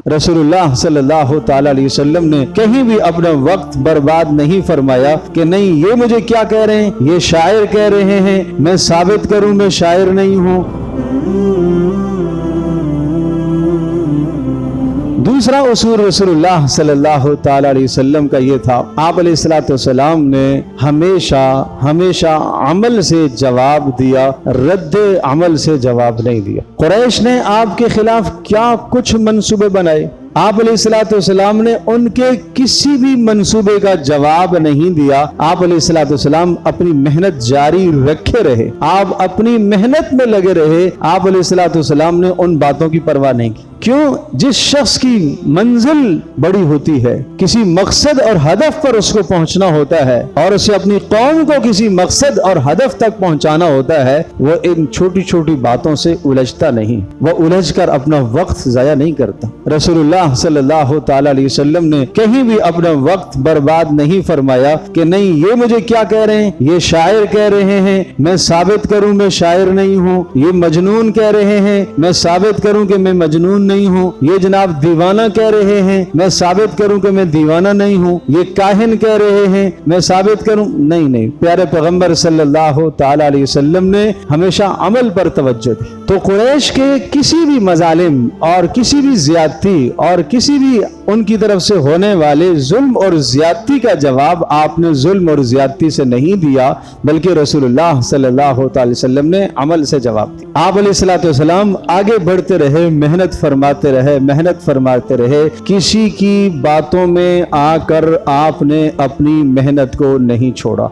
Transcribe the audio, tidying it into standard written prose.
रसूलुल्लाह सल्लल्लाहु ताला अलैहि वसल्लम ने कहीं भी अपना वक्त बर्बाद नहीं फरमाया कि नहीं ये मुझे क्या कह रहे हैं, ये शायर कह रहे हैं, मैं साबित करूं मैं शायर नहीं हूं। दूसरा उसूल रसूलुल्लाह सल्लल्लाहु ताला अलैहि वसल्लम का ये था, आप अलैहिस्सलातु वस्सलाम ने हमेशा अमल से जवाब दिया, रद्द अमल से जवाब नहीं दिया। कुरैश ने आपके खिलाफ क्या कुछ मंसूबे बनाए, आप अलैहिस्सलाम ने उनके किसी भी मंसूबे का जवाब नहीं दिया। आप अलैहिस्सलाम अपनी मेहनत जारी रखे रहे, आप अपनी मेहनत में लगे रहे। आप अलैहिस्सलाम ने उन बातों की परवाह नहीं की। क्यों? जिस शख्स की मंजिल बड़ी होती है, किसी मकसद और हदफ पर उसको पहुंचना होता है और उसे अपनी कौम को किसी मकसद और हदफ तक पहुंचाना होता है, वो इन छोटी छोटी बातों से उलझता नहीं, वो उलझ कर अपना वक्त जाया नहीं करता। रसूलुल्लाह सल्लल्लाहु ताला अलैहि वसल्लम ने कहीं भी अपना वक्त बर्बाद नहीं फरमाया कि नहीं ये मुझे क्या कह रहे हैं, ये शायर कह रहे हैं, मैं साबित करूं मैं शायर नहीं हूं। ये मजनून कह रहे हैं, मैं साबित करूं कि मैं मजनून नहीं हूं। ये जनाब दीवाना कह रहे हैं, मैं साबित करूं कि मैं दीवाना नहीं हूं। ये काहिन कह रहे हैं, मैं साबित करूं। नहीं, प्यारे पैगंबर सल्लल्लाहु ताला अलैहि वसल्लम ने हमेशा अमल पर तवज्जो दी। तो कुरैश के किसी भी मजालिम और किसी भी ज्यादती और किसी भी उनकी तरफ से होने वाले जुल्म और ज्यादती का जवाब आपने जुल्म और ज्यादती से नहीं दिया, बल्कि रसूलुल्लाह सल्लल्लाहु अलैहि वसल्लम ने अमल से जवाब दिया। आप अलैहिस्सलातु वस्सलाम आगे बढ़ते रहे, मेहनत फरमाते रहे। किसी की बातों में आकर आपने अपनी मेहनत को नहीं छोड़ा।